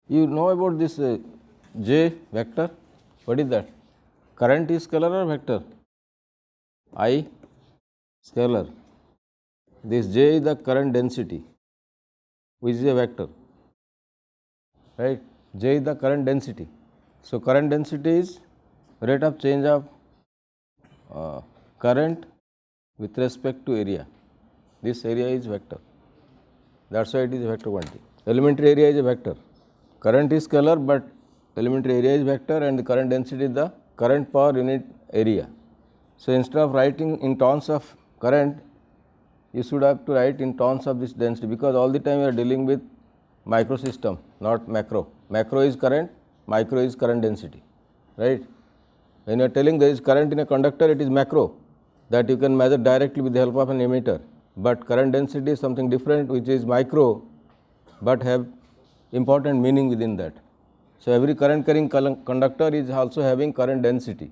You know about this J vector? What is that? Current is scalar or vector? I scalar. This J is the current density, which is a vector, right? J is the current density. So, current density is rate of change of current with respect to area. This area is vector. That is why it is a vector quantity. Elementary area is a vector. Current is scalar, but elementary area is vector and the current density is the current per unit area. So, instead of writing in terms of current, you should have to write in terms of this density, because all the time you are dealing with micro system, not macro. Macro is current, micro is current density, right. When you are telling there is current in a conductor, it is macro, that you can measure directly with the help of an ammeter, but current density is something different, which is micro, but have important meaning within that. So, every current carrying conductor is also having current density,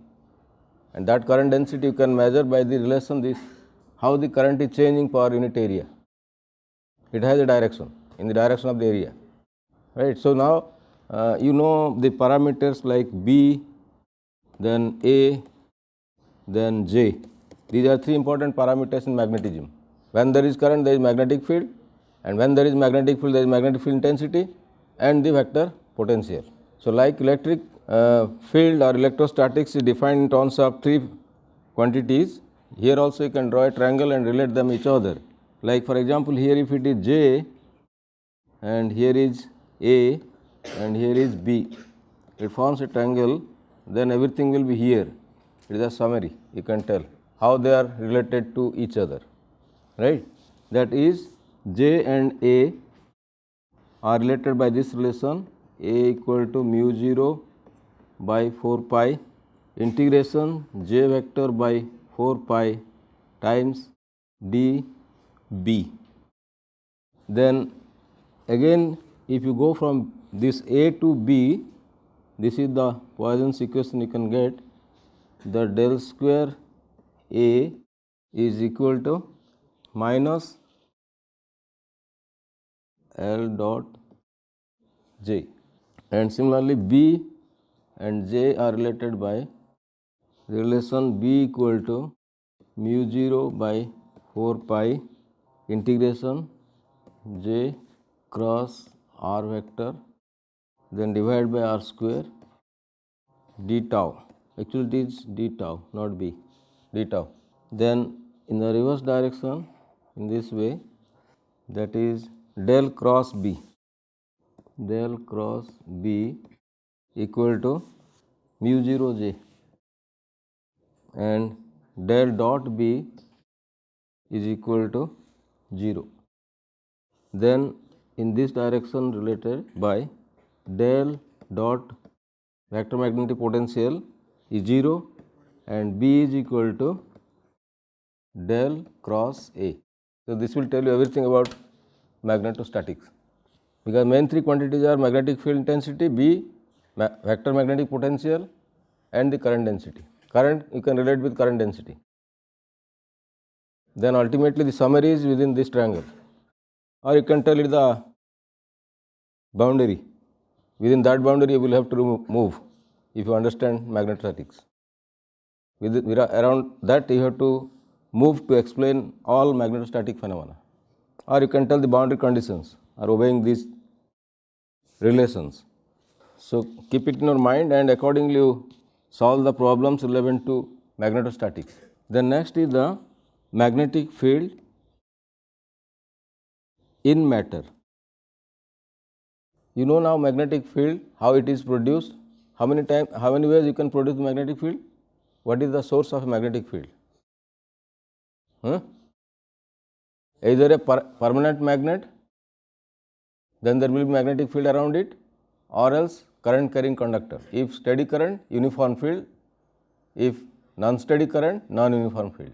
and that current density you can measure by the relation this, how the current is changing per unit area. It has a direction, in the direction of the area, right. So, now you know the parameters like B, then A, then J. These are three important parameters in magnetism. When there is current, there is magnetic field, and when there is magnetic field, there is magnetic field intensity and the vector potential. So, like electric field or electrostatics is defined in terms of three quantities, here also you can draw a triangle and relate them each other. Like for example, here if it is J and here is A and here is B, it forms a triangle, then everything will be here. It is a summary, you can tell how they are related to each other, right. That is J and A are related by this relation, A equal to mu 0 by 4 pi integration J vector by 4 pi times d B. Then again if you go from this A to B, this is the Poisson's equation you can get, the del square A is equal to minus L dot J, and similarly B and J are related by relation B equal to mu 0 by 4 pi integration J cross R vector, then divided by R square d tau, actually it is d tau not B, d tau. Then in the reverse direction in this way, that is del cross B, del cross B equal to mu 0 J, and del dot B is equal to 0. Then in this direction related by del dot vector magnetic potential is 0 and B is equal to del cross A. So, this will tell you everything about magnetostatics, because main three quantities are magnetic field intensity, B, vector magnetic potential and the current density. Current you can relate with current density. Then ultimately the summary is within this triangle, or you can tell it the boundary. Within that boundary you will have to move if you understand magnetostatics. Around that you have to move to explain all magnetostatic phenomena, or you can tell the boundary conditions are obeying these relations. So, keep it in your mind and accordingly you solve the problems relevant to magnetostatics. Then next is the magnetic field in matter. You know now magnetic field, how it is produced, how many ways you can produce magnetic field, what is the source of a magnetic field? Either a permanent magnet, then there will be magnetic field around it, or else current carrying conductor. If steady current, uniform field; if non-steady current, non-uniform field.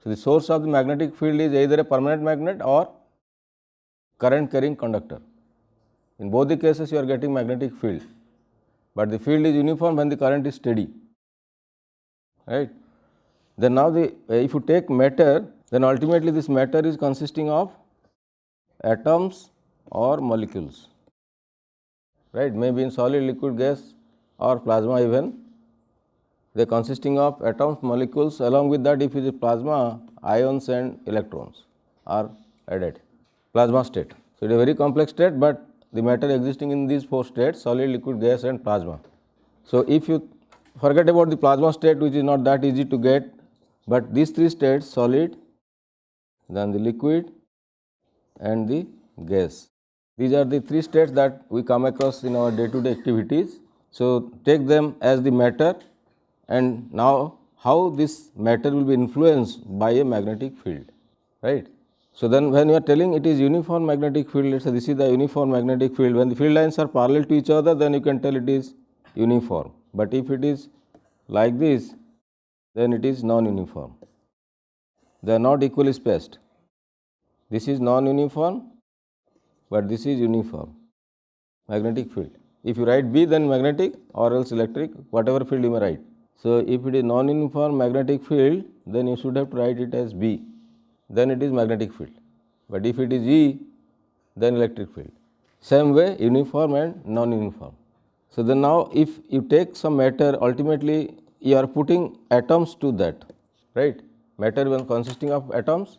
So, the source of the magnetic field is either a permanent magnet or current carrying conductor. In both the cases you are getting magnetic field, but the field is uniform when the current is steady, right. Then now if you take matter, then ultimately this matter is consisting of atoms or molecules. right, maybe in solid, liquid, gas or plasma even. They consisting of atoms, molecules, along with that if it is plasma, ions and electrons are added, plasma state. So, it is a very complex state, but the matter existing in these 4 states, solid, liquid, gas and plasma. So, if you forget about the plasma state, which is not that easy to get, but these 3 states, solid, then the liquid and the gas. These are the 3 states that we come across in our day-to-day activities. So, take them as the matter, and now how this matter will be influenced by a magnetic field, right. So, then when you are telling it is uniform magnetic field, let us say this is the uniform magnetic field, when the field lines are parallel to each other, then you can tell it is uniform, but if it is like this, then it is non-uniform. They are not equally spaced. This is non-uniform, but this is uniform magnetic field. If you write B, then magnetic or else electric, whatever field you may write. So, if it is non-uniform magnetic field, then you should have to write it as B, then it is magnetic field, but if it is E, then electric field. Same way uniform and non-uniform. So, then now if you take some matter, ultimately you are putting atoms to that, right. Matter when consisting of atoms,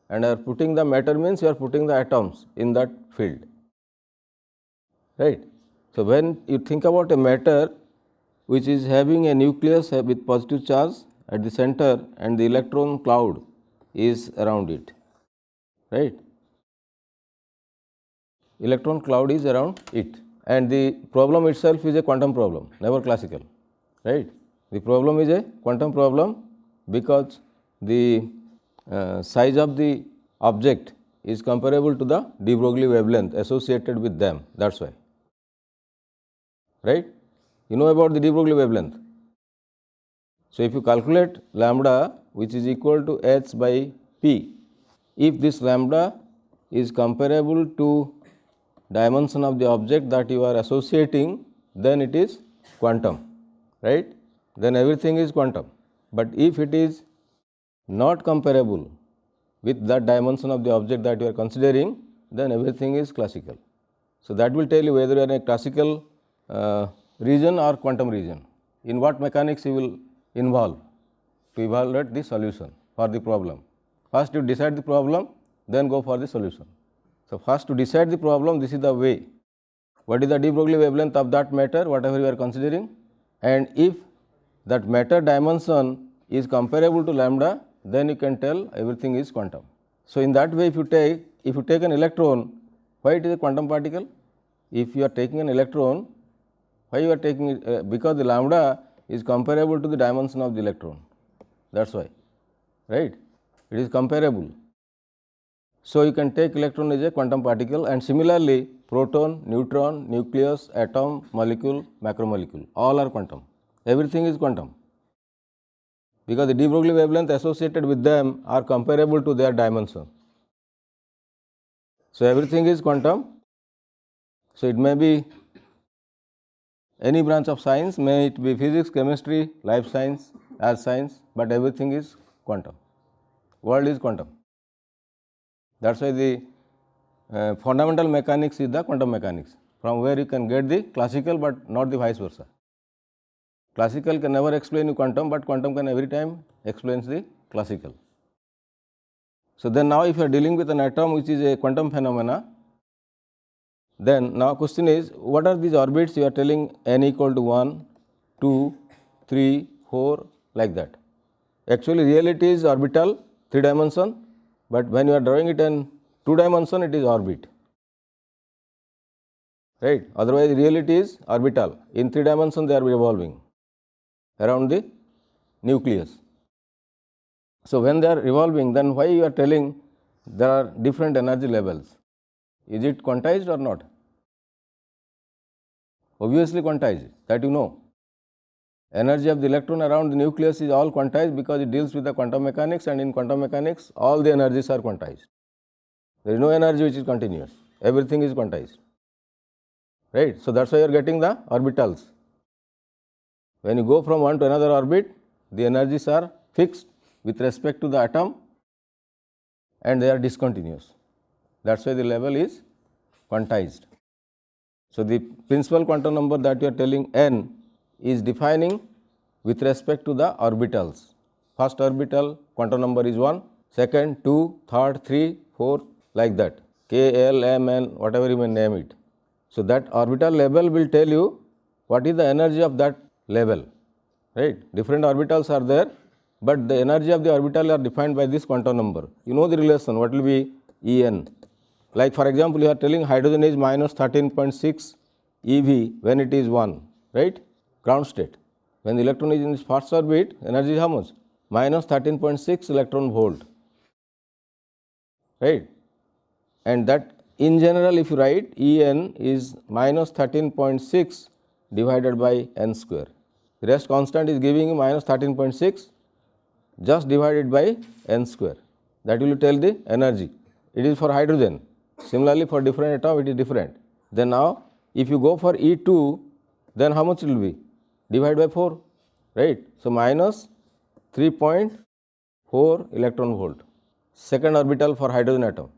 and are putting the matter means you are putting the atoms in that field, right. So, when you think about a matter which is having a nucleus with positive charge at the center and the electron cloud is around it, right. Electron cloud is around it, and the problem itself is a quantum problem, never classical, right. The problem is a quantum problem because the size of the object is comparable to the de Broglie wavelength associated with them, that is why, right. You know about the de Broglie wavelength. So, if you calculate lambda, which is equal to h by p, if this lambda is comparable to dimension of the object that you are associating, then it is quantum, right. Then everything is quantum, but if it is not comparable with that dimension of the object that you are considering, then everything is classical. So, that will tell you whether you are in a classical region or quantum region, in what mechanics you will involve to evaluate the solution for the problem. First you decide the problem, then go for the solution. So, first to decide the problem, this is the way. What is the de Broglie wavelength of that matter, whatever you are considering, and if that matter dimension is comparable to lambda, then you can tell everything is quantum. So, in that way if you take an electron, why it is a quantum particle? If you are taking an electron, why you are taking it? Because the lambda is comparable to the dimension of the electron, that is why, right. It is comparable. So, you can take electron as a quantum particle, and similarly proton, neutron, nucleus, atom, molecule, macromolecule, all are quantum, everything is quantum, because the de Broglie wavelength associated with them are comparable to their dimension. So, everything is quantum. So, it may be any branch of science, may it be physics, chemistry, life science, earth science, but everything is quantum, world is quantum. That is why the fundamental mechanics is the quantum mechanics, from where you can get the classical, but not the vice versa. Classical can never explain you quantum, but quantum can every time explains the classical. So, then now if you are dealing with an atom which is a quantum phenomena, then now question is, what are these orbits you are telling n equal to 1, 2, 3, 4 like that. Actually reality is orbital 3 dimension, but when you are drawing it in 2 dimension, it is orbit, right. Otherwise reality is orbital, in 3 dimension they are revolving around the nucleus. So, when they are revolving, then why you are telling there are different energy levels? Is it quantized or not? Obviously quantized, that you know. Energy of the electron around the nucleus is all quantized because it deals with the quantum mechanics, and in quantum mechanics all the energies are quantized. There is no energy which is continuous, everything is quantized, right. So, that is why you are getting the orbitals. When you go from one to another orbit, the energies are fixed with respect to the atom and they are discontinuous. That is why the level is quantized. So the principal quantum number that you are telling n is defining with respect to the orbitals. First orbital quantum number is 1, second 2, third 3, 4 like that, k, l, m, n, whatever you may name it. So that orbital level will tell you what is the energy of that level, right. Different orbitals are there, but the energy of the orbital are defined by this quantum number. You know the relation, what will be E n. Like for example, you are telling hydrogen is minus 13.6 eV when it is 1, right, ground state. When the electron is in its first orbit, energy is how much? Minus 13.6 electron volt, right. And that in general, if you write, E n is minus 13.6 divided by n square. The rest constant is giving you minus 13.6 just divided by n square. That will tell the energy. It is for hydrogen. Similarly, for different atom, it is different. Then now, if you go for E2, then how much it will be? Divide by 4, right. So minus 3.4 electron volt. Second orbital for hydrogen atom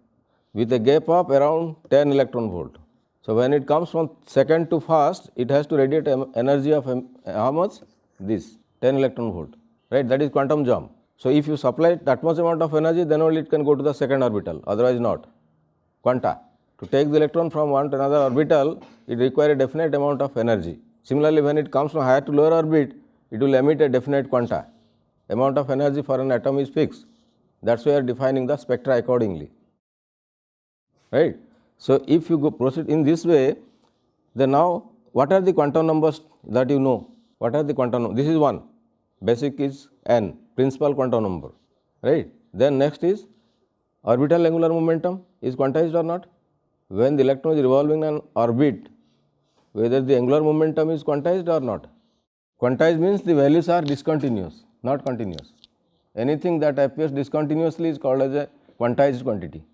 with a gap of around 10 electron volt. So when it comes from second to first, it has to radiate energy of how much? This 10 electron volt, right. That is quantum jump. So if you supply that much amount of energy, then only it can go to the second orbital, otherwise not. Quanta. To take the electron from one to another orbital, it requires a definite amount of energy. Similarly, when it comes from higher to lower orbit, it will emit a definite quanta. Amount of energy for an atom is fixed. That is why we are defining the spectra accordingly, right. So if you go proceed in this way, then now what are the quantum numbers that you know? What are the quantum numbers? This is 1, basic is n, principal quantum number, right. Then next is orbital angular momentum is quantized or not. When the electron is revolving in an orbit, whether the angular momentum is quantized or not. Quantized means the values are discontinuous, not continuous. Anything that appears discontinuously is called as a quantized quantity.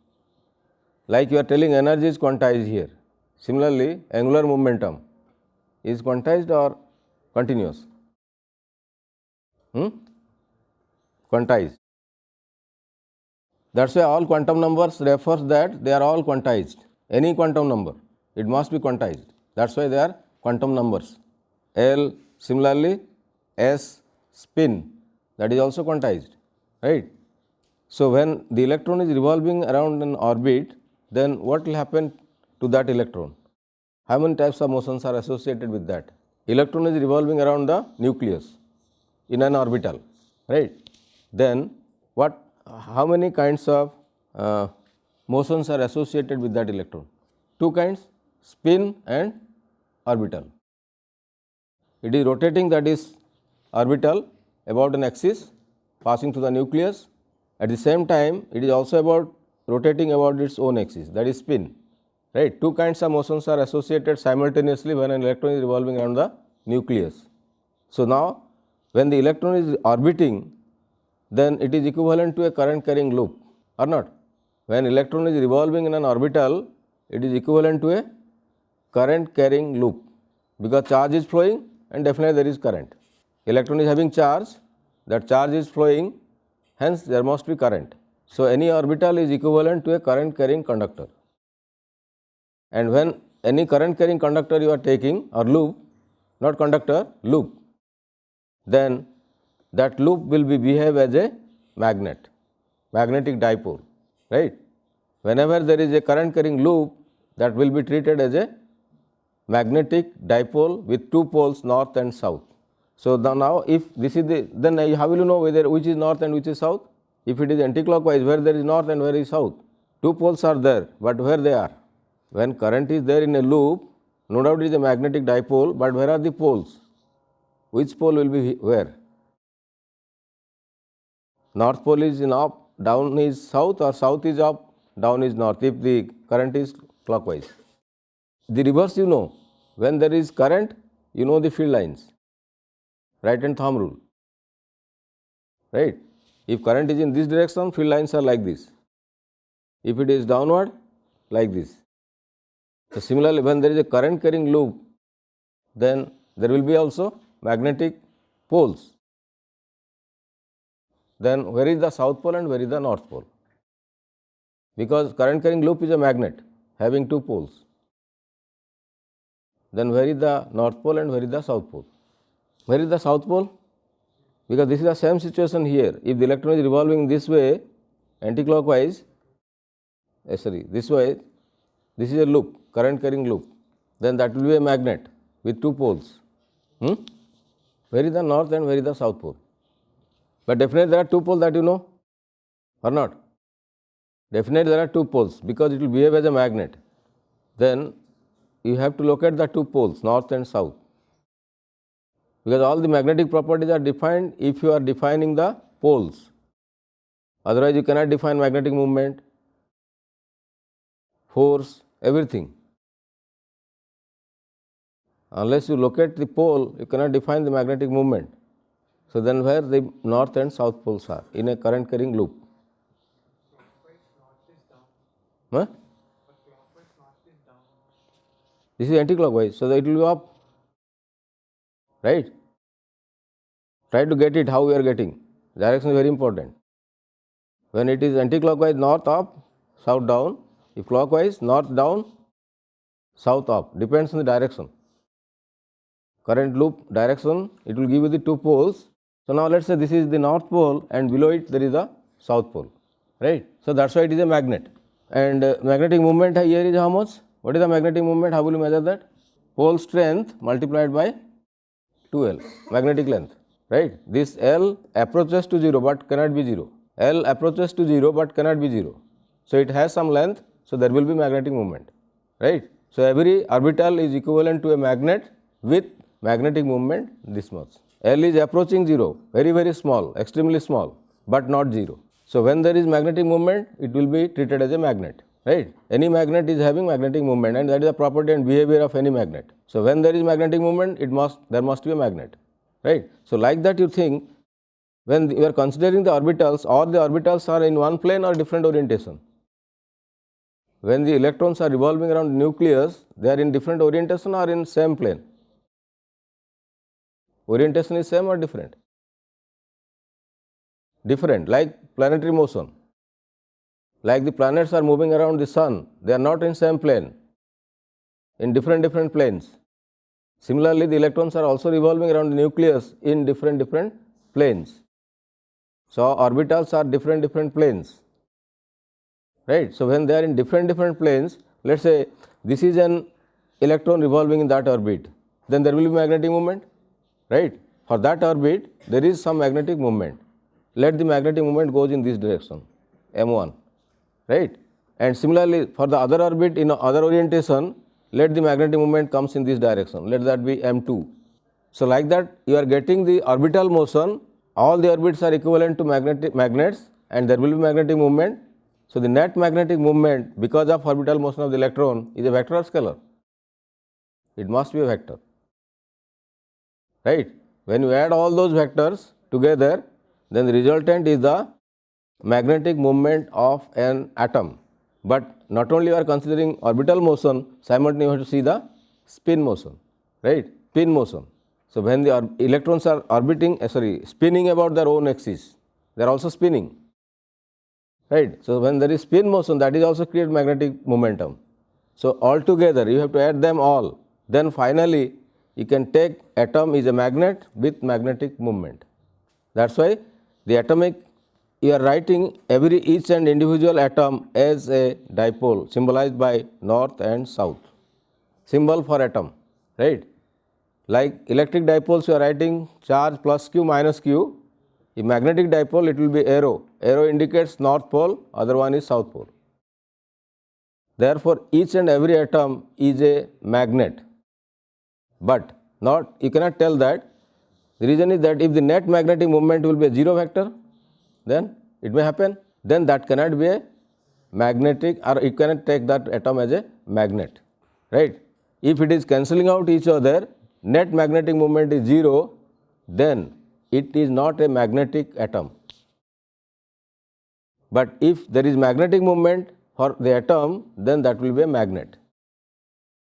Like you are telling energy is quantized here. Similarly, angular momentum is quantized or continuous? Quantized. That is why all quantum numbers refers that they are all quantized. Any quantum number, it must be quantized. That is why they are quantum numbers. L, similarly, S, spin, that is also quantized, right. So when the electron is revolving around an orbit, then what will happen to that electron? How many types of motions are associated with that? Electron is revolving around the nucleus in an orbital, right. Then what? How many kinds of motions are associated with that electron? 2 kinds, spin and orbital. It is rotating, that is orbital about an axis passing through the nucleus. At the same time, it is also about rotating about its own axis, that is spin, right. 2 kinds of motions are associated simultaneously when an electron is revolving around the nucleus. So now when the electron is orbiting, then it is equivalent to a current carrying loop or not. When electron is revolving in an orbital, it is equivalent to a current carrying loop, because charge is flowing and definitely there is current. Electron is having charge, that charge is flowing, hence there must be current. So any orbital is equivalent to a current carrying conductor. And when any current carrying conductor you are taking, or loop, not conductor, loop, then that loop will behave as a magnet, magnetic dipole, right. Whenever there is a current carrying loop, that will be treated as a magnetic dipole with 2 poles, north and south. So now if this is the, then how will you know whether which is north and which is south? If it is anticlockwise, where there is north and where is south? 2 poles are there, but where they are? When current is there in a loop, no doubt it is a magnetic dipole, but where are the poles? Which pole will be where? North pole is in up, down is south, or south is up, down is north, if the current is clockwise. The reverse you know, when there is current, you know the field lines, right hand thumb rule, right. If current is in this direction, field lines are like this. If it is downward, like this. So similarly, when there is a current carrying loop, then there will be also magnetic poles. Then where is the south pole and where is the north pole? Because current carrying loop is a magnet having 2 poles. then where is the north pole and where is the south pole? Where is the south pole? Because this is the same situation here. If the electron is revolving this way, anticlockwise, this way, this is a loop, current carrying loop, then that will be a magnet with two poles. Where is the north and where is the south pole? But definitely there are two poles, that you know or not? Definitely there are two poles, because it will behave as a magnet. Then you have to locate the two poles, north and south, because all the magnetic properties are defined if you are defining the poles. Otherwise you cannot define magnetic moment, force, everything. Unless you locate the pole, you cannot define the magnetic moment. So then where the north and south poles are in a current carrying loop? Huh? This is anticlockwise, so it will be up, right? Try to get it how we are getting. Direction is very important. When it is anticlockwise, north up, south down. If clockwise, north down, south up. Depends on the direction. Current loop direction, it will give you the two poles. So now let's say this is the north pole and below it there is a south pole, right? So that's why it is a magnet. And magnetic moment here is how much? What is the magnetic moment? How will you measure that? Pole strength multiplied by 2L, magnetic length, right? This L approaches to 0 but cannot be 0. L approaches to 0 but cannot be 0. So it has some length, so there will be magnetic moment, right? So every orbital is equivalent to a magnet with magnetic moment this much. L is approaching 0, very, very small, extremely small, but not 0. So when there is magnetic moment, it will be treated as a magnet, right? Any magnet is having magnetic moment, and that is the property and behavior of any magnet. So when there is magnetic moment, there must be a magnet, right? So like that you think, when you are considering the orbitals, all the orbitals are in one plane or different orientation. When the electrons are revolving around the nucleus, they are in different orientation or in same plane? Orientation is same or different? Different, like planetary motion. Like the planets are moving around the sun, they are not in same plane, in different planes. Similarly, the electrons are also revolving around the nucleus in different planes. So orbitals are different planes, right? So when they are in different planes, let's say this is an electron revolving in that orbit, then there will be magnetic moment, right? For that orbit, there is some magnetic moment. Let the magnetic moment goes in this direction, m1, right? And similarly, for the other orbit in other orientation, let the magnetic moment comes in this direction. Let that be m2. So like that, you are getting the orbital motion. All the orbits are equivalent to magnets, and there will be magnetic moment. So the net magnetic moment, because of orbital motion of the electron, is a vector or scalar? It must be a vector, right? When you add all those vectors together, then the resultant is the magnetic moment of an atom. But not only you are considering orbital motion, simultaneously you have to see the spin motion, right? Spin motion. So when the electrons are spinning about their own axis, they are also spinning, right? So when there is spin motion, that is also create magnetic momentum. So altogether you have to add them all. Then finally you can take atom is a magnet with magnetic moment. That's why the atomic, you are writing each and individual atom as a dipole, symbolized by north and south. Symbol for atom, right? Like electric dipoles, you are writing charge plus q minus q. In magnetic dipole, it will be arrow. Arrow indicates north pole, other one is south pole. Therefore, each and every atom is a magnet, but you cannot tell that. The reason is that if the net magnetic moment will be a zero vector, then it may happen. Then that cannot be a magnetic, or you cannot take that atom as a magnet, right? If it is cancelling out each other, net magnetic moment is 0, then it is not a magnetic atom. But if there is magnetic moment for the atom, then that will be a magnet,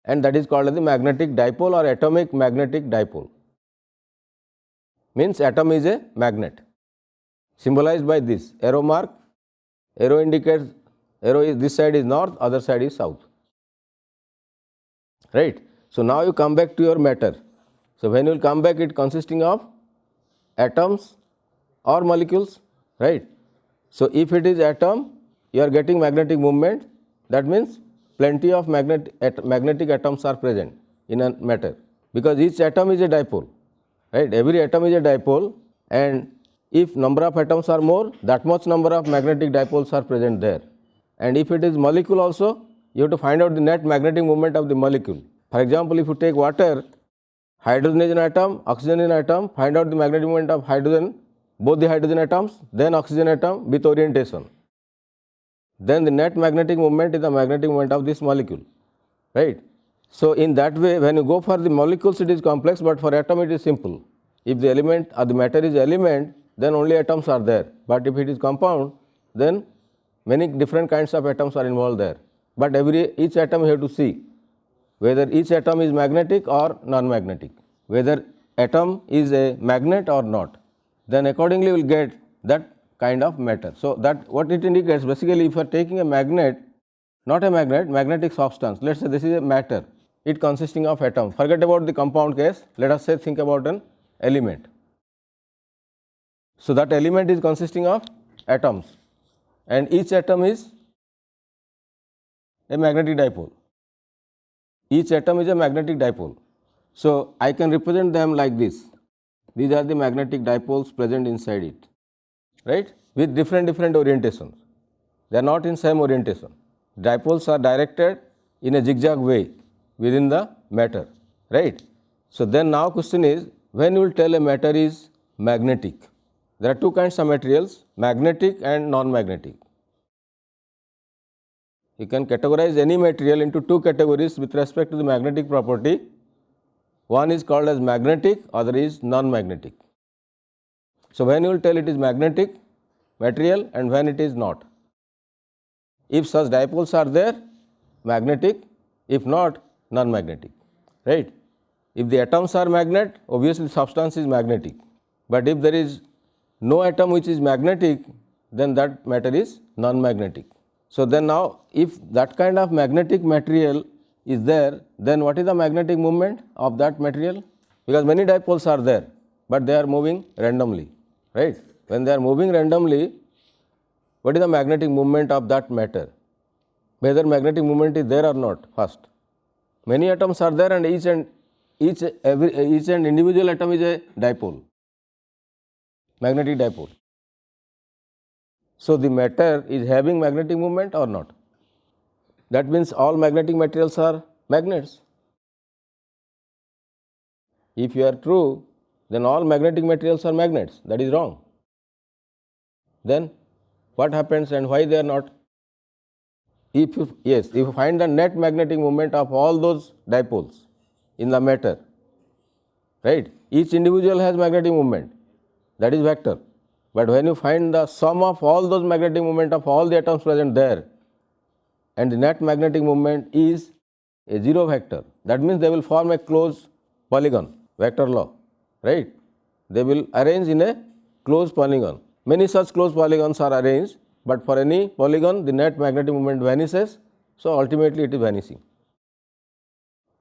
and that is called as the magnetic dipole or atomic magnetic dipole. Means atom is a magnet, symbolized by this arrow mark. Arrow indicates, arrow is this side is north, other side is south, right? So now you come back to your matter. So when you will come back, it consisting of atoms or molecules, right? So if it is atom, you are getting magnetic movement. That means plenty of magnetic atoms are present in a matter, because each atom is a dipole, right? Every atom is a dipole, and if number of atoms are more, that much number of magnetic dipoles are present there. And if it is molecule also, you have to find out the net magnetic moment of the molecule. For example, if you take water, hydrogen is an atom, oxygen is an atom, find out the magnetic moment of hydrogen, both the hydrogen atoms, then oxygen atom with orientation. Then the net magnetic moment is the magnetic moment of this molecule, right? So in that way, when you go for the molecules, it is complex, but for atom it is simple. If the element or the matter is element, then only atoms are there. But if it is compound, then many different kinds of atoms are involved there. But each atom you have to see whether each atom is magnetic or non-magnetic, whether atom is a magnet or not. Then accordingly we will get that kind of matter. So that what it indicates, basically if you are taking a magnet, not a magnet, magnetic substance, let us say this is a matter, it consisting of atoms. Forget about the compound case, let us say think about an element. So that element is consisting of atoms, and each atom is a magnetic dipole. Each atom is a magnetic dipole. So I can represent them like this. These are the magnetic dipoles present inside it, right, with different orientations. They are not in same orientation. Dipoles are directed in a zigzag way within the matter, right. So then now question is, when you will tell a matter is magnetic? There are two kinds of materials, magnetic and non-magnetic. You can categorize any material into two categories with respect to the magnetic property. One is called as magnetic, other is non-magnetic. So when you will tell it is magnetic material and when it is not. If such dipoles are there, magnetic, if not, non-magnetic, right. If the atoms are magnet, obviously the substance is magnetic. But if there is no atom which is magnetic, then that matter is non-magnetic. So then now if that kind of magnetic material is there, then what is the magnetic moment of that material? Because many dipoles are there, but they are moving randomly, right. When they are moving randomly, what is the magnetic moment of that matter? Whether magnetic moment is there or not first. Many atoms are there, and each individual atom is a dipole, magnetic dipole. So the matter is having magnetic moment or not? That means all magnetic materials are magnets. If you are true, then all magnetic materials are magnets. That is wrong. Then what happens and why they are not? If you find the net magnetic moment of all those dipoles in the matter, right? Each individual has magnetic moment, that is vector. But when you find the sum of all those magnetic moment of all the atoms present there, and the net magnetic moment is a zero vector, that means they will form a closed polygon, vector law, right? They will arrange in a closed polygon. Many such closed polygons are arranged, but for any polygon the net magnetic moment vanishes, so ultimately it is vanishing,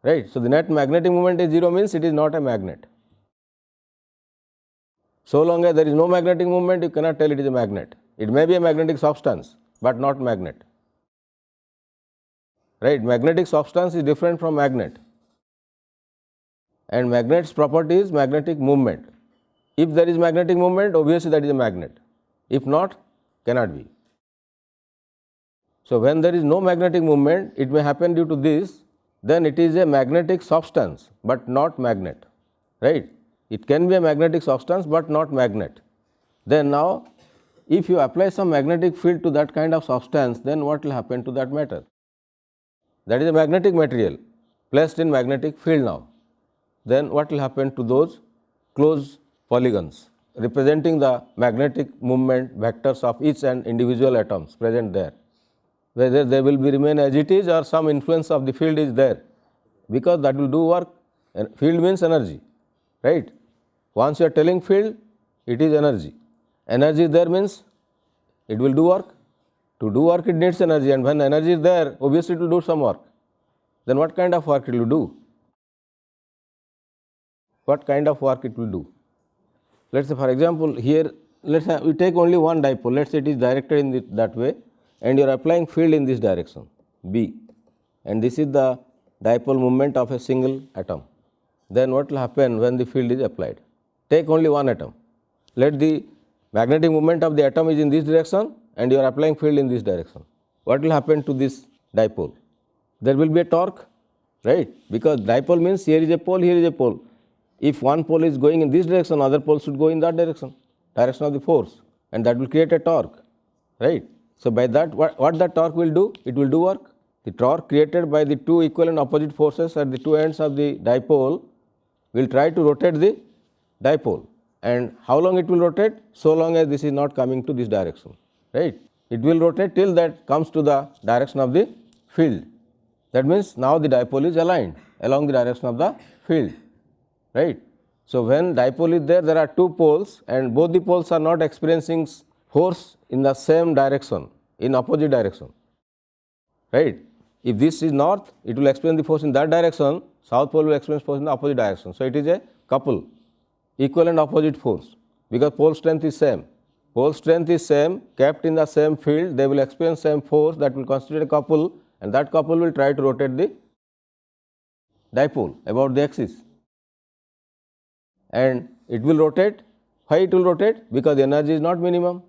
right. So the net magnetic moment is zero, means it is not a magnet. So long as there is no magnetic moment, you cannot tell it is a magnet. It may be a magnetic substance, but not magnet, right. Magnetic substance is different from magnet, and magnet's property is magnetic movement. If there is magnetic movement, obviously that is a magnet. If not, cannot be. So when there is no magnetic movement, it may happen due to this, then it is a magnetic substance, but not magnet, right. It can be a magnetic substance, but not magnet. Then now, if you apply some magnetic field to that kind of substance, then what will happen to that matter? That is a magnetic material placed in magnetic field now. Then what will happen to those closed polygons representing the magnetic movement vectors of each and individual atoms present there? Whether they will be remain as it is or some influence of the field is there, because that will do work. And field means energy, right. Once you are telling field, it is energy. Energy there means it will do work. To do work it needs energy, and when energy is there, obviously it will do some work. Then what kind of work it will do? what kind of work it will do. Let's say for example, here let's say we take only one dipole, let's say it is directed in that way and you are applying field in this direction B, and this is the dipole moment of a single atom. Then what will happen when the field is applied? Take only one atom. Let the magnetic moment of the atom is in this direction and you are applying field in this direction. What will happen to this dipole? There will be a torque, right? Because dipole means here is a pole, here is a pole. If one pole is going in this direction, other pole should go in that direction of the force, and that will create a torque, right? So by that, what the torque will do? It will do work. The torque created by the two equal and opposite forces at the two ends of the dipole will try to rotate the dipole. And how long it will rotate? So long as this is not coming to this direction, right? It will rotate till that comes to the direction of the field. That means now the dipole is aligned along the direction of the field, right? So when dipole is there are two poles and both the poles are not experiencing force in the same direction, in opposite direction, right? If this is north, it will experience the force in that direction, south pole will experience force in the opposite direction. So it is a couple, equal and opposite force, because pole strength is same. Pole strength is same, kept in the same field, they will experience same force, that will constitute a couple, and that couple will try to rotate the dipole about the axis. And it will rotate. Why it will rotate? Because the energy is not minimum,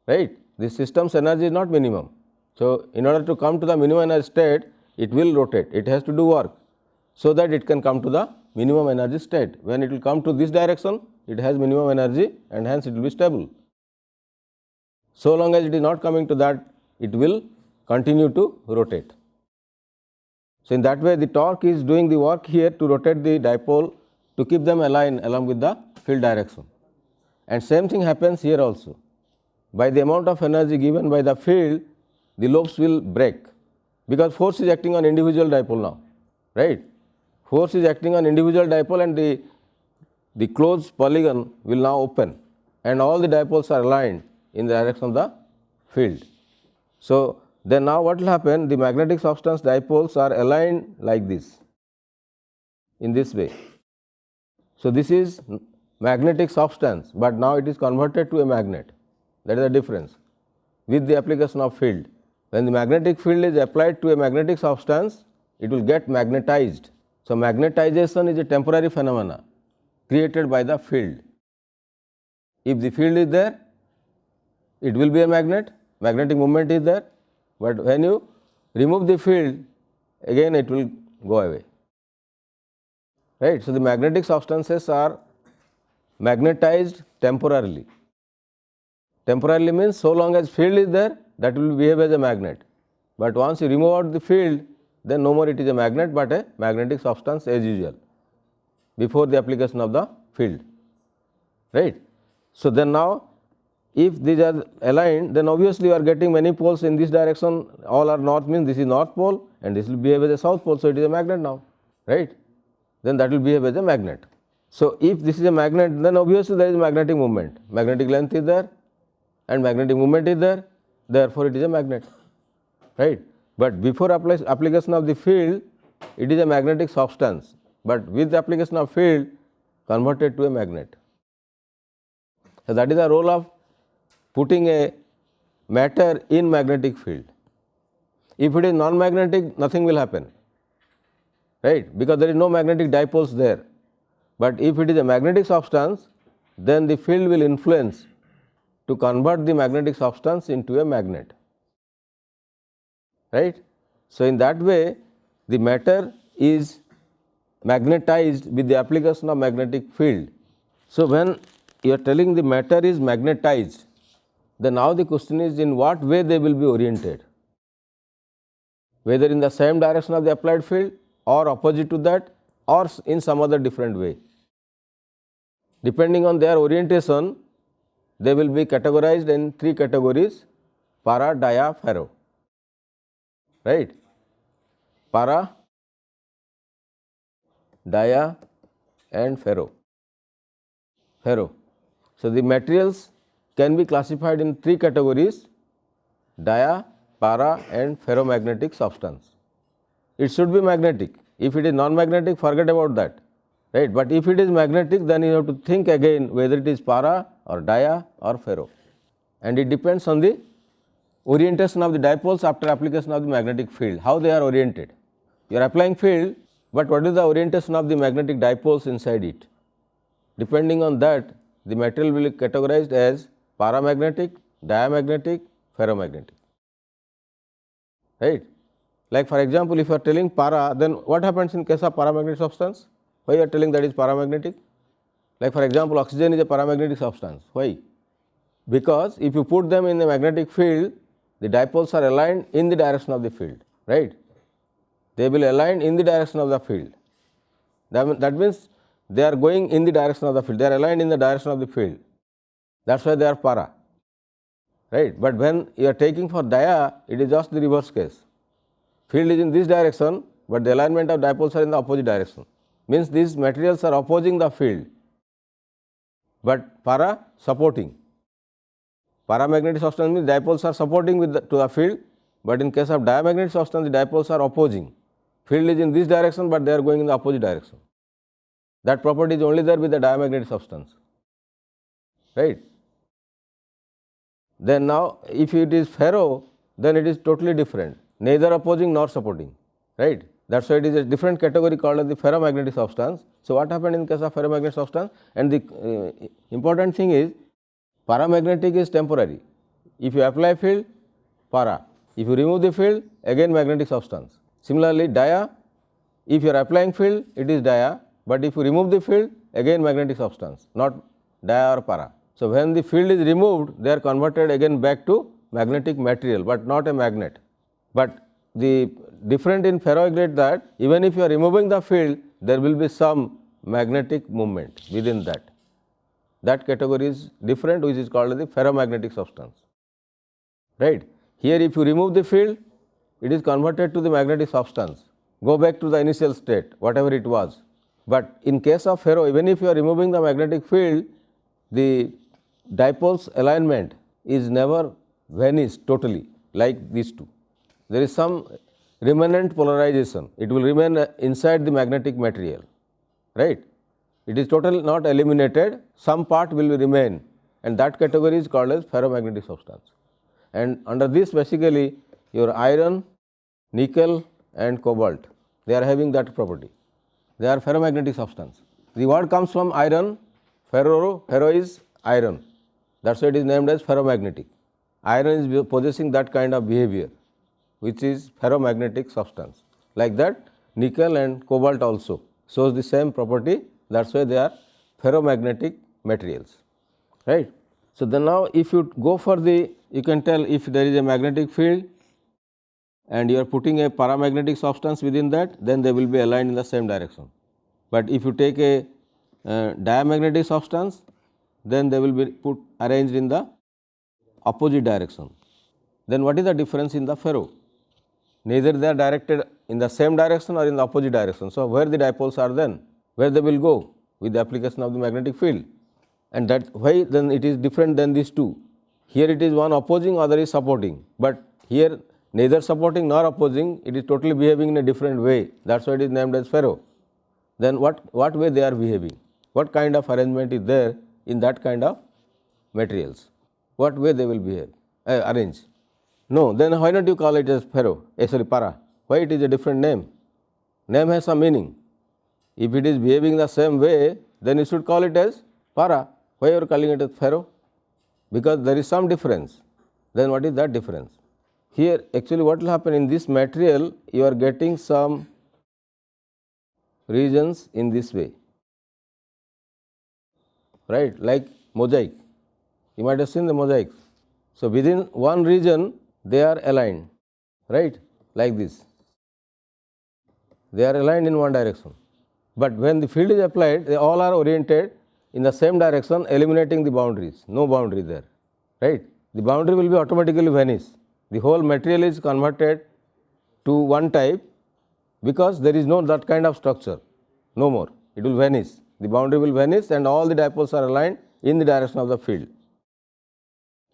right? This system's energy is not minimum. So in order to come to the minimum energy state, it will rotate. It has to do work so that it can come to the minimum energy state. When it will come to this direction, it has minimum energy and hence it will be stable. So long as it is not coming to that, it will continue to rotate. So in that way, the torque is doing the work here to rotate the dipole to keep them aligned along with the field direction. And same thing happens here also. By the amount of energy given by the field, the lobes will break, because force is acting on individual dipole now, right? Force is acting on individual dipole and the closed polygon will now open and all the dipoles are aligned in the direction of the field. So then now what will happen? The magnetic substance dipoles are aligned like this, in this way. So this is magnetic substance, but now it is converted to a magnet. That is the difference with the application of field. When the magnetic field is applied to a magnetic substance, it will get magnetized. So magnetization is a temporary phenomena created by the field. If the field is there, it will be a magnet, magnetic moment is there, but when you remove the field, again it will go away, right? So the magnetic substances are magnetized temporarily. Temporarily means so long as field is there, that will behave as a magnet, but once you remove out the field, then no more it is a magnet but a magnetic substance as usual before the application of the field, right? So then now if these are aligned, then obviously you are getting many poles in this direction, all are north means this is north pole and this will behave as a south pole, so it is a magnet now, right? Then that will behave as a magnet. So if this is a magnet, then obviously there is magnetic moment, magnetic length is there and magnetic moment is there, therefore it is a magnet, right? But before application of the field, it is a magnetic substance, but with the application of field, converted to a magnet. So that is the role of putting a matter in magnetic field. If it is non-magnetic, nothing will happen, right? Because there is no magnetic dipoles there. But if it is a magnetic substance, then the field will influence to convert the magnetic substance into a magnet, right? So in that way, the matter is magnetized with the application of magnetic field. So when you are telling the matter is magnetized, then now the question is in what way they will be oriented, whether in the same direction of the applied field or opposite to that or in some other different way. Depending on their orientation, they will be categorized in three categories: para, dia, ferro, right? Para, dia and ferro. So the materials can be classified in three categories: dia, para and ferromagnetic substance. It should be magnetic. If it is non-magnetic, forget about that. right? But if it is magnetic, then you have to think again whether it is para or dia or ferro, and it depends on the orientation of the dipoles after application of the magnetic field, how they are oriented. You are applying field, but what is the orientation of the magnetic dipoles inside it? Depending on that, the material will be categorized as paramagnetic, diamagnetic, ferromagnetic, right? Like for example, if you are telling para, then what happens in case of paramagnetic substance? Why you are telling that is paramagnetic? Like for example, oxygen is a paramagnetic substance. Why? Because if you put them in the magnetic field, the dipoles are aligned in the direction of the field, right? They will align in the direction of the field. That means they are going in the direction of the field, they are aligned in the direction of the field. That is why they are para, right? But when you are taking for dia, it is just the reverse case. Field is in this direction, but the alignment of dipoles are in the opposite direction. Means these materials are opposing the field, but para supporting. Paramagnetic substance means dipoles are supporting to the field, but in case of diamagnetic substance, the dipoles are opposing. Field is in this direction, but they are going in the opposite direction. That property is only there with the diamagnetic substance, right? Then now, if it is ferro, then it is totally different, neither opposing nor supporting, right? That is why it is a different category called as the ferromagnetic substance. So, what happened in case of ferromagnetic substance? And the important thing is, paramagnetic is temporary. If you apply field, para. If you remove the field, again magnetic substance. Similarly, dia, if you are applying field, it is dia, but if you remove the field, again magnetic substance, not dia or para. So, when the field is removed, they are converted again back to magnetic material, but not a magnet. But the different in ferroagate that even if you are removing the field, there will be some magnetic movement within that. That category is different, which is called the ferromagnetic substance, right? Here if you remove the field, it is converted to the magnetic substance, go back to the initial state, whatever it was. But in case of ferro, even if you are removing the magnetic field, the dipoles alignment is never vanished totally like these two. There is some remnant polarization, it will remain inside the magnetic material, right? It is totally not eliminated, some part will remain, and that category is called as ferromagnetic substance. And under this basically your iron, nickel and cobalt, they are having that property, they are ferromagnetic substance. The word comes from iron, ferro is iron, that is why it is named as ferromagnetic. Iron is possessing that kind of behavior, which is ferromagnetic substance. Like that, nickel and cobalt also shows the same property, that is why they are ferromagnetic materials, right. So, then now if you go for the, you can tell if there is a magnetic field and you are putting a paramagnetic substance within that, then they will be aligned in the same direction. But if you take a diamagnetic substance, then they will be arranged in the opposite direction. Then what is the difference in the ferro? Neither they are directed in the same direction or in the opposite direction. So, where the dipoles are then? Where they will go with the application of the magnetic field, and that why then it is different than these two. Here it is one opposing, other is supporting, but here neither supporting nor opposing, it is totally behaving in a different way, that is why it is named as ferro. Then what way they are behaving? What kind of arrangement is there in that kind of materials? What way they will behave, arrange? No, then why not you call it as ferro, sorry, para? Why it is a different name? Name has some meaning. If it is behaving the same way, then you should call it as para. Why you are calling it as ferro? Because there is some difference. Then what is that difference? Here actually what will happen in this material, you are getting some regions in this way, right, like mosaic. You might have seen the mosaics. So, within one region they are aligned, right, like this. They are aligned in one direction. But when the field is applied, they all are oriented in the same direction, eliminating the boundaries, no boundary there, right. The boundary will be automatically vanish. The whole material is converted to one type, because there is no that kind of structure, no more, it will vanish. The boundary will vanish and all the dipoles are aligned in the direction of the field,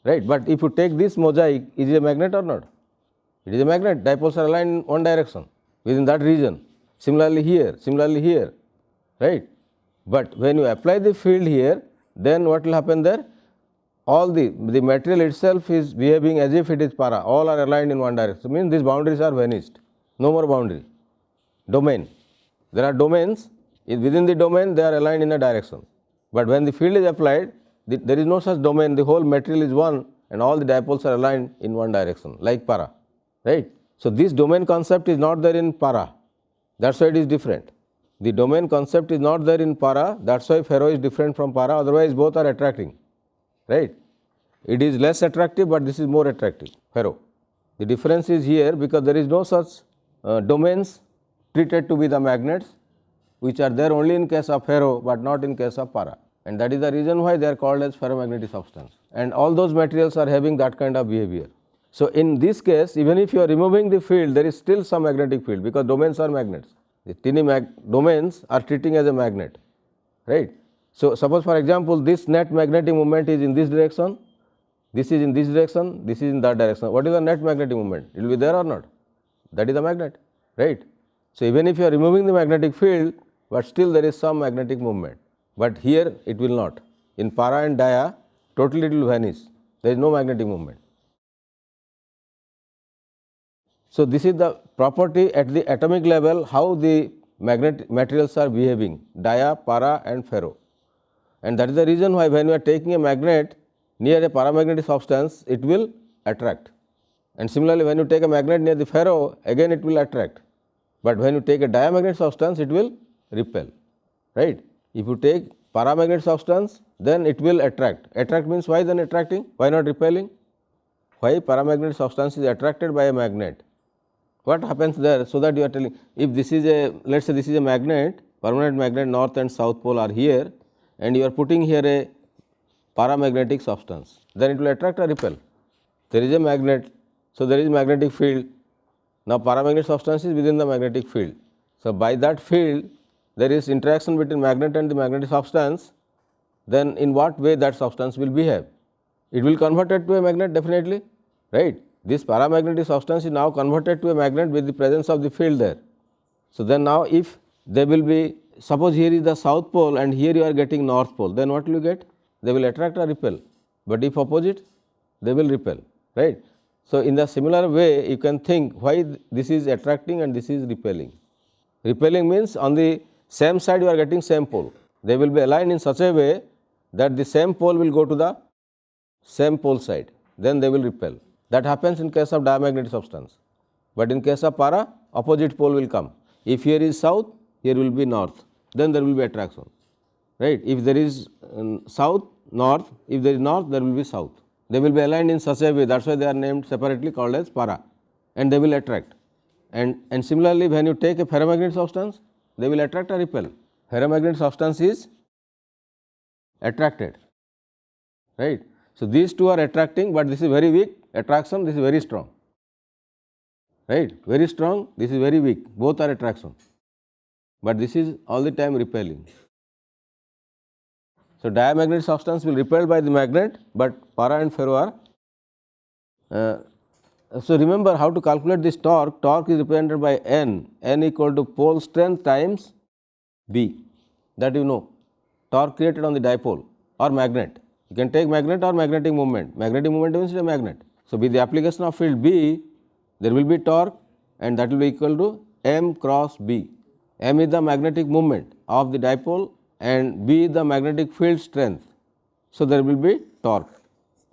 right. But if you take this mosaic, is it a magnet or not? It is a magnet, dipoles are aligned in one direction within that region. Similarly here, right. But when you apply the field here, then what will happen there? All the material itself is behaving as if it is para, all are aligned in one direction. So, means these boundaries are vanished, no more boundary. Domain, there are domains, within the domain they are aligned in a direction, but when the field is applied, there is no such domain, the whole material is one and all the dipoles are aligned in one direction like para, right. So, this domain concept is not there in para, that is why it is different. The domain concept is not there in para, that is why ferro is different from para, otherwise both are attracting, right. It is less attractive, but this is more attractive, ferro. The difference is here because there is no such domains treated to be the magnets, which are there only in case of ferro, but not in case of para, and that is the reason why they are called as ferromagnetic substance, and all those materials are having that kind of behavior. So, in this case, even if you are removing the field, there is still some magnetic field because domains are magnets. The tiny domains are treating as a magnet, right. So, suppose for example, this net magnetic moment is in this direction, this is in this direction, this is in that direction. What is the net magnetic moment? It will be there or not? That is the magnet, right. So, even if you are removing the magnetic field, but still there is some magnetic movement, but here it will not. In para and dia, totally it will vanish, there is no magnetic movement. So, this is the property at the atomic level, how the magnetic materials are behaving, dia, para and ferro, and that is the reason why when you are taking a magnet near a paramagnetic substance, it will attract, and similarly when you take a magnet near the ferro, again it will attract, but when you take a diamagnetic substance, it will repel, right. If you take paramagnetic substance, then it will attract. Attract means why then attracting? Why not repelling? Why paramagnetic substance is attracted by a magnet? What happens there? So that you are telling, if this is a, let us say this is a magnet, permanent magnet, north and south pole are here, and you are putting here a paramagnetic substance, then it will attract or repel. There is a magnet, so there is magnetic field. Now, paramagnetic substance is within the magnetic field. So, by that field, there is interaction between magnet and the magnetic substance, then in what way that substance will behave? It will convert it to a magnet definitely, right. This paramagnetic substance is now converted to a magnet with the presence of the field there. So, then now if they will be, suppose here is the south pole and here you are getting north pole, then what will you get? They will attract or repel, but if opposite, they will repel, right. So, in the similar way, you can think why this is attracting and this is repelling. Repelling means on the same side you are getting same pole, they will be aligned in such a way that the same pole will go to the same pole side, then they will repel. That happens in case of diamagnetic substance, but in case of para, opposite pole will come. If here is south, here will be north, then there will be attraction, right. If there is south, north, if there is north, there will be south. They will be aligned in such a way, that is why they are named separately called as para, and they will attract. And similarly, when you take a ferromagnetic substance, they will attract or repel. Ferromagnetic substance is attracted, right. So, these two are attracting, but this is very weak attraction, this is very strong, right, very strong, this is very weak, both are attraction, but this is all the time repelling. So, diamagnetic substance will repel by the magnet, but para and ferro are. So, remember how to calculate this torque. Torque is represented by N equal to pole strength times B, that you know, torque created on the dipole or magnet. You can take magnet or magnetic moment. Magnetic moment means a magnet. So, with the application of field B, there will be torque, and that will be equal to M cross B. M is the magnetic moment of the dipole and B is the magnetic field strength. So, there will be torque,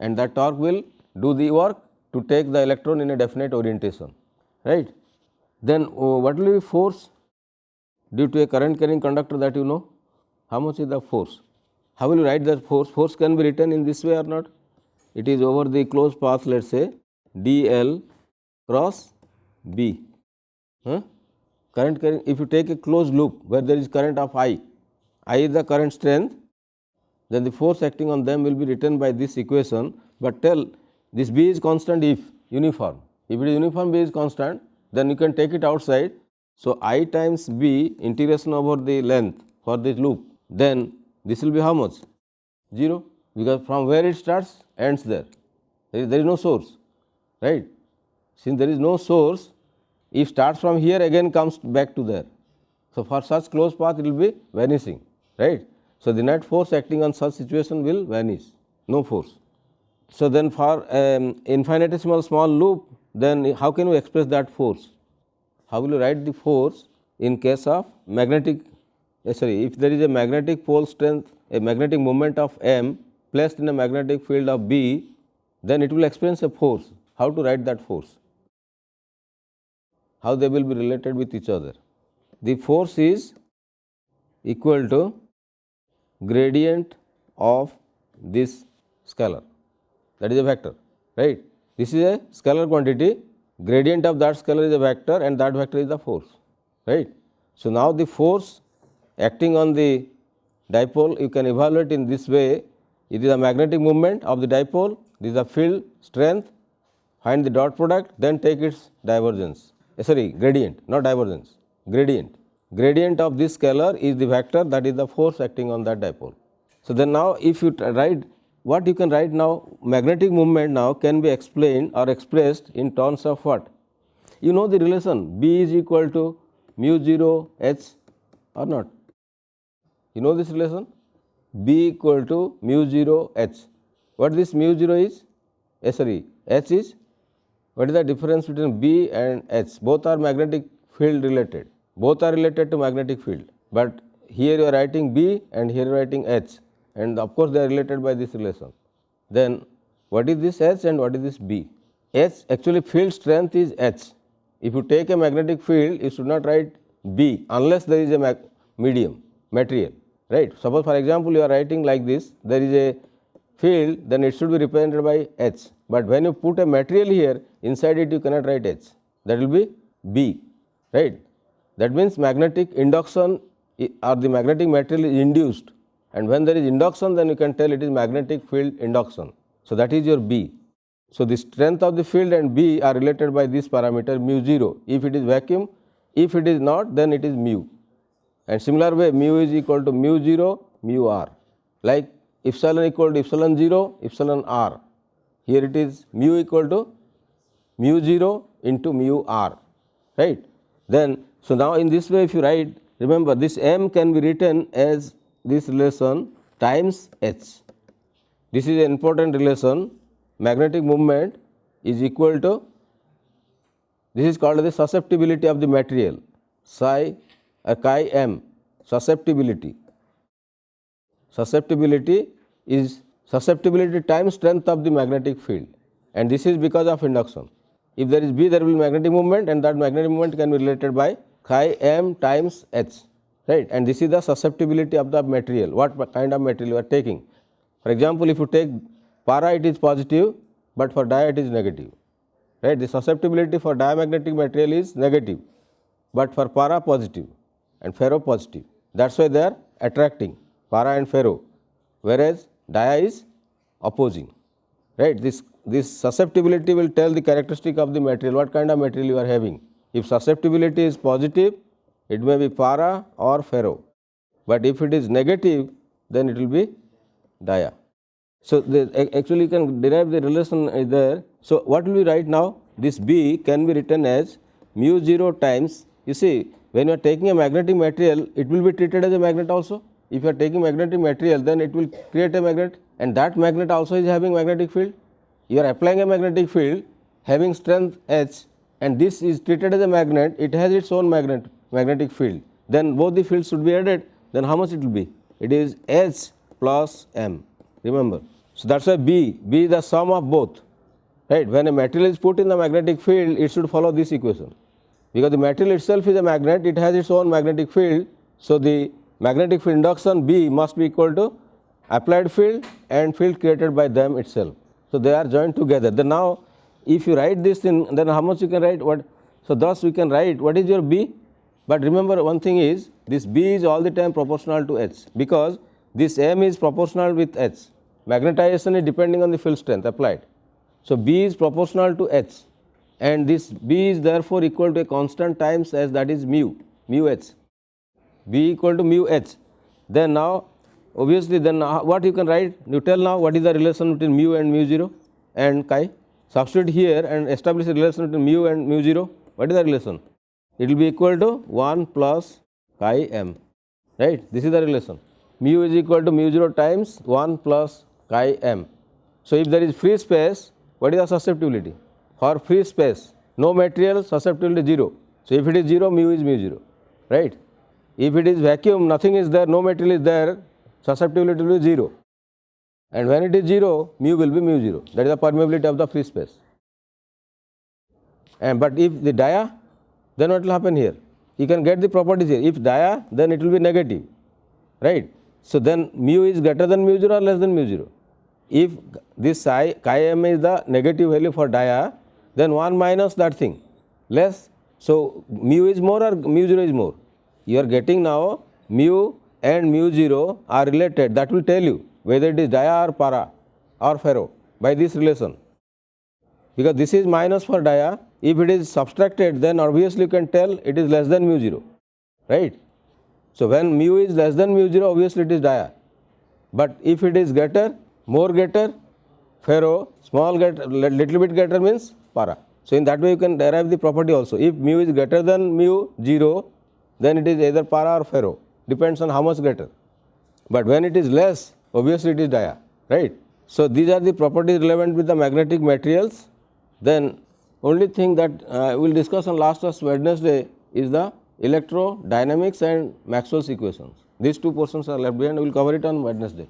and that torque will do the work to take the electron in a definite orientation, right. Then what will be force due to a current carrying conductor, that you know? How much is the force? How will you write that force? Force can be written in this way or not? It is over the closed path, let us say dl cross B. Current carrying, if you take a closed loop where there is current of I is the current strength, then the force acting on them will be written by this equation, but tell this B is constant if uniform. If it is uniform, B is constant, then you can take it outside. So, I times B integration over the length for this loop, then this will be how much? 0, because from where it starts ends there. There is no source, right. Since there is no source, if starts from here again comes back to there. So, for such closed path it will be vanishing. right? So the net force acting on such situation will vanish, no force. So then for infinitesimal small loop, then how can we express that force? How will you write the force in case of magnetic, if there is a magnetic pole strength, a magnetic moment of M placed in a magnetic field of B, then it will experience a force. How to write that force? How they will be related with each other? The force is equal to gradient of this scalar, that is a vector, right? This is a scalar quantity, gradient of that scalar is a vector and that vector is the force, right? So now the force acting on the dipole you can evaluate in this way. It is a magnetic moment of the dipole, this is a field strength, find the dot product, then take its divergence, gradient, not divergence, gradient. Gradient of this scalar is the vector, that is the force acting on that dipole. So then now if you write, what you can write now, magnetic moment now can be explained or expressed in terms of what? You know the relation B is equal to mu 0 H or not? You know this relation? B equal to mu 0 H. What this mu 0 is? H is? What is the difference between B and H? Both are magnetic field related. Both are related to magnetic field. But here you are writing B and here you are writing H. And of course, they are related by this relation. Then what is this H and what is this B? H, actually field strength is H. If you take a magnetic field, you should not write B unless there is a medium, material, right? Suppose for example, you are writing like this, there is a field, then it should be represented by H. But when you put a material here, inside it you cannot write H, that will be B, right? That means magnetic induction or the magnetic material is induced, and when there is induction, then you can tell it is magnetic field induction. So that is your B. So the strength of the field and B are related by this parameter mu 0. If it is vacuum, if it is not, then it is mu. And similar way, mu is equal to mu 0, mu r. Like epsilon equal to epsilon 0, epsilon r. Here it is mu equal to mu 0 into mu r, right? Then, so now in this way if you write, remember this M can be written as this relation times H. This is an important relation. Magnetic moment is equal to, this is called the susceptibility of the material, chi m, susceptibility. Susceptibility is susceptibility times strength of the magnetic field, and this is because of induction. If there is B, there will be magnetic moment, and that magnetic moment can be related by chi m times H, right? And this is the susceptibility of the material, what kind of material you are taking. For example, if you take para, it is positive, but for dia it is negative, right? The susceptibility for diamagnetic material is negative, but for para positive and ferro positive. That's why they are attracting, para and ferro, whereas dia is opposing, right? This susceptibility will tell the characteristic of the material, what kind of material you are having. If susceptibility is positive, it may be para or ferro, but if it is negative, then it will be dia. So actually you can derive the relation there. So what will we write now? This B can be written as mu 0 times, you see, when you are taking a magnetic material, it will be treated as a magnet also. If you are taking magnetic material, then it will create a magnet, and that magnet also is having magnetic field. You are applying a magnetic field having strength H, and this is treated as a magnet, it has its own magnetic field. Then both the fields should be added, then how much it will be? It is H plus M, remember. So that's why B is the sum of both, right? When a material is put in the magnetic field, it should follow this equation, because the material itself is a magnet, it has its own magnetic field. So the magnetic field induction B must be equal to applied field and field created by them itself. So they are joined together. Then now if you write this in, then how much you can write what? So thus we can write what is your B, but remember one thing is, this B is all the time proportional to H, because this M is proportional with H. Magnetization is depending on the field strength applied. So B is proportional to H, and this B is therefore equal to a constant times S, that is mu H. B equal to mu H. Then now obviously then what you can write? You tell now what is the relation between mu and mu 0 and chi. Substitute here and establish a relation between mu and mu 0. What is the relation? It will be equal to 1 plus chi m, right? This is the relation. mu is equal to mu 0 times 1 plus chi m. So, if there is free space, what is the susceptibility? For free space, no material, susceptibility 0. So, if it is 0, mu is mu 0, right. If it is vacuum, nothing is there, no material is there, susceptibility will be 0. And when it is 0, mu will be mu 0. That is the permeability of the free space. But if the dia, then what will happen here? You can get the properties here. If dia, then it will be negative, right. So, then mu is greater than mu 0 or less than mu 0. If this chi m is the negative value for dia, then 1 minus that thing, less. So, mu is more or mu 0 is more? You are getting now mu and mu 0 are related. That will tell you whether it is dia or para or ferro by this relation. Because this is minus for dia, if it is subtracted, then obviously you can tell it is less than mu 0, right. So, when mu is less than mu 0, obviously it is dia. But if it is greater, more greater, ferro, small greater, little bit greater means para. So, in that way you can derive the property also. If mu is greater than mu 0, then it is either para or ferro, depends on how much greater. But when it is less, obviously it is dia, right. So, these are the properties relevant with the magnetic materials. Then only thing that we will discuss on last of Wednesday is the electrodynamics and Maxwell's equations. These two portions are left behind, we will cover it on Wednesday.